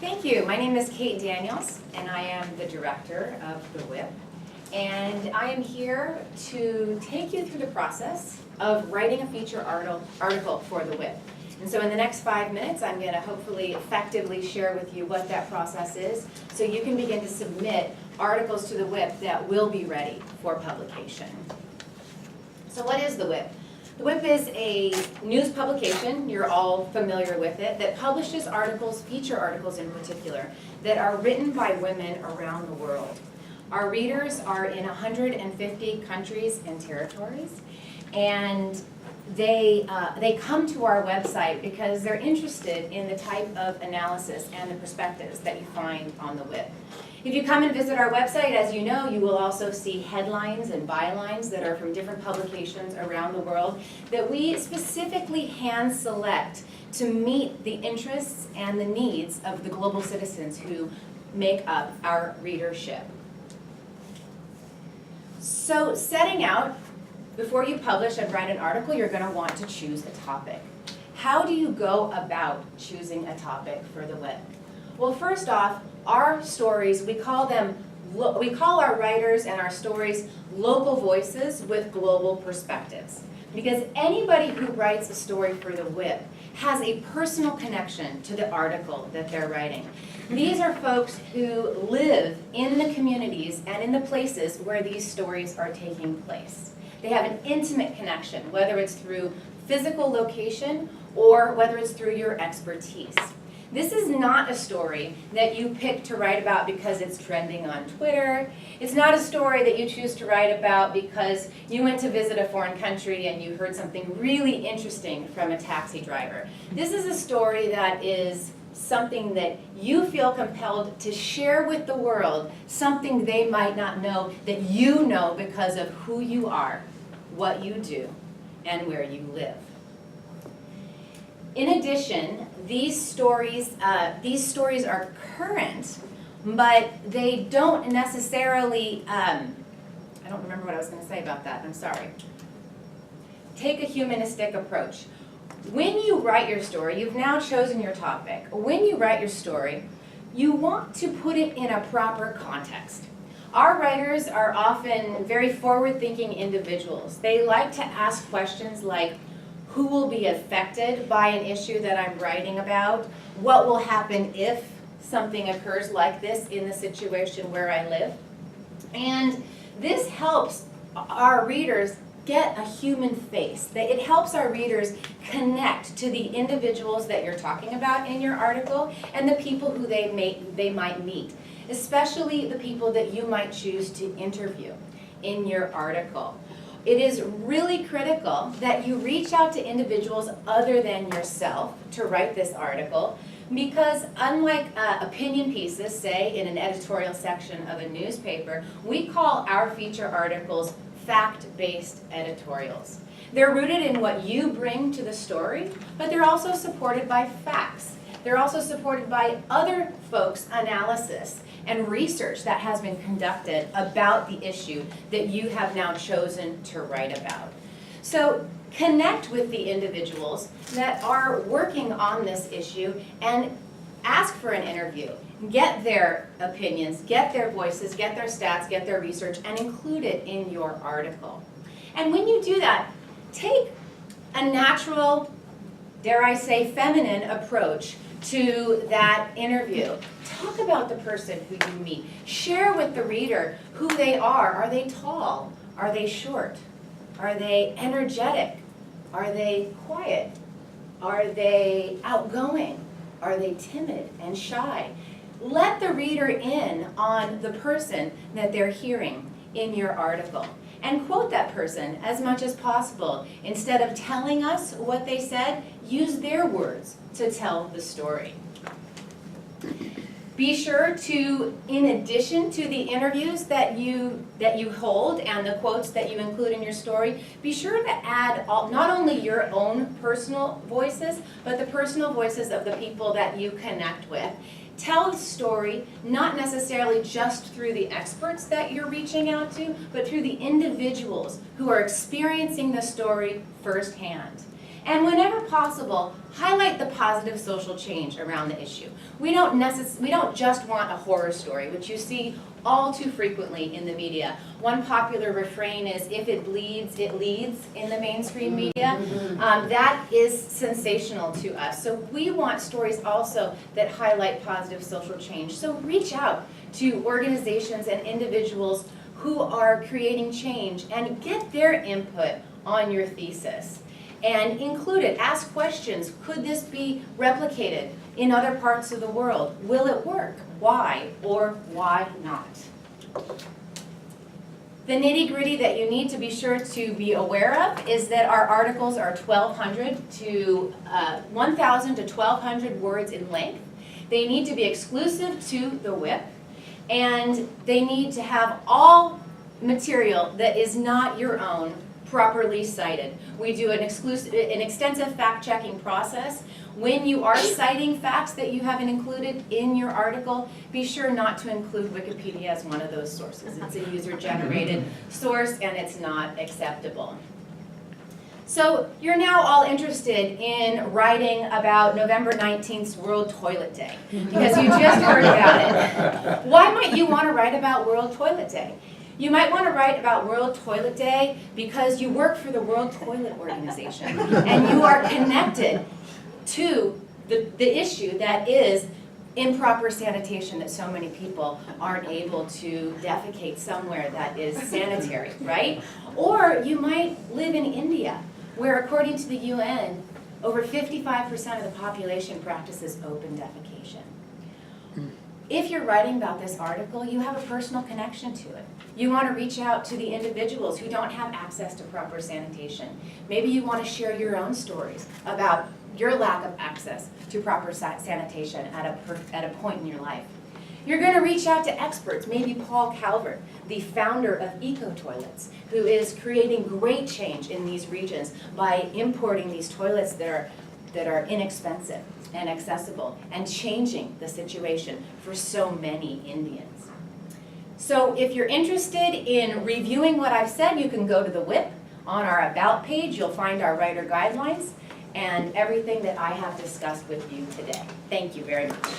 Thank you. My name is Kate Daniels, and I am the director of the WIP. And I am here to take you through the process of writing a feature article for the WIP. And so in the next 5 minutes, I'm going to hopefully effectively share with you what that process is, so you can begin to submit articles to the WIP that will be ready for publication. So what is the WIP? The WIP is a news publication, you're all familiar with it, that publishes articles, feature articles in particular, that are written by women around the world. Our readers are in 150 countries and territories, and they come to our website because they're interested in the type of analysis and the perspectives that you find on the WIP. If you come and visit our website, as you know, you will also see headlines and bylines that are from different publications around the world that we specifically hand select to meet the interests and the needs of the global citizens who make up our readership. So setting out, before you publish and write an article, you're going to want to choose a topic. How do you go about choosing a topic for the WIP? Well, first off, our stories, we call our writers and our stories local voices with global perspectives. Because anybody who writes a story for the WIP has a personal connection to the article that they're writing. These are folks who live in the communities and in the places where these stories are taking place. They have an intimate connection, whether it's through physical location or whether it's through your expertise. This is not a story that you pick to write about because it's trending on Twitter. It's not a story that you choose to write about because you went to visit a foreign country and you heard something really interesting from a taxi driver. This is a story that is something that you feel compelled to share with the world, something they might not know that you know because of who you are, what you do, and where you live. In addition, these stories are current, but they don't necessarily, I don't remember what I was going to say about that, I'm sorry. Take a humanistic approach. When you write your story, you've now chosen your topic. When you write your story, you want to put it in a proper context. Our writers are often very forward-thinking individuals. They like to ask questions like, who will be affected by an issue that I'm writing about? What will happen if something occurs like this in the situation where I live? And this helps our readers get a human face. It helps our readers connect to the individuals that you're talking about in your article and the people who they might meet, especially the people that you might choose to interview in your article. It is really critical that you reach out to individuals other than yourself to write this article, because unlike opinion pieces, say in an editorial section of a newspaper, we call our feature articles fact-based editorials. They're rooted in what you bring to the story, but they're also supported by facts. They're also supported by other folks' analysis and research that has been conducted about the issue that you have now chosen to write about. So connect with the individuals that are working on this issue and ask for an interview. Get their opinions, get their voices, get their stats, get their research, and include it in your article. And when you do that, take a natural, dare I say, feminine approach to that interview. Talk about the person who you meet. Share with the reader who they are. Are they tall? Are they short? Are they energetic? Are they quiet? Are they outgoing? Are they timid and shy? Let the reader in on the person that they're hearing in your article. And quote that person as much as possible. Instead of telling us what they said, use their words to tell the story. Be sure to, in addition to the interviews that you hold and the quotes that you include in your story, be sure to add not only your own personal voices, but the personal voices of the people that you connect with. Tell the story not necessarily just through the experts that you're reaching out to, but through the individuals who are experiencing the story firsthand. And whenever possible, highlight the positive social change around the issue. We don't just want a horror story, which you see all too frequently in the media. One popular refrain is, if it bleeds, it leads in the mainstream media. That is sensational to us. So we want stories also that highlight positive social change. So reach out to organizations and individuals who are creating change and get their input on your thesis. And include it, ask questions. Could this be replicated in other parts of the world? Will it work? Why or why not? The nitty-gritty that you need to be sure to be aware of is that our articles are 1,200 to 1,000 to 1,200 words in length. They need to be exclusive to the WIP, and they need to have all material that is not your own properly cited. We do an extensive fact-checking process. When you are citing facts that you haven't included in your article, be sure not to include Wikipedia as one of those sources. It's a user-generated source and it's not acceptable. So you're now all interested in writing about November 19th's World Toilet Day because you just heard about it. Why might you want to write about World Toilet Day? You might want to write about World Toilet Day because you work for the World Toilet Organization and you are connected to the issue that is improper sanitation, that so many people aren't able to defecate somewhere that is sanitary, right? Or you might live in India, where according to the UN, over 55% of the population practices open defecation. If you're writing about this article, you have a personal connection to it. You want to reach out to the individuals who don't have access to proper sanitation. Maybe you want to share your own stories about your lack of access to proper sanitation at a point in your life. You're going to reach out to experts, maybe Paul Calvert, the founder of Eco-Toilets, who is creating great change in these regions by importing these toilets that are inexpensive and accessible and changing the situation for so many Indians. So if you're interested in reviewing what I've said, you can go to the WIP. On our About page, you'll find our writer guidelines and everything that I have discussed with you today. Thank you very much.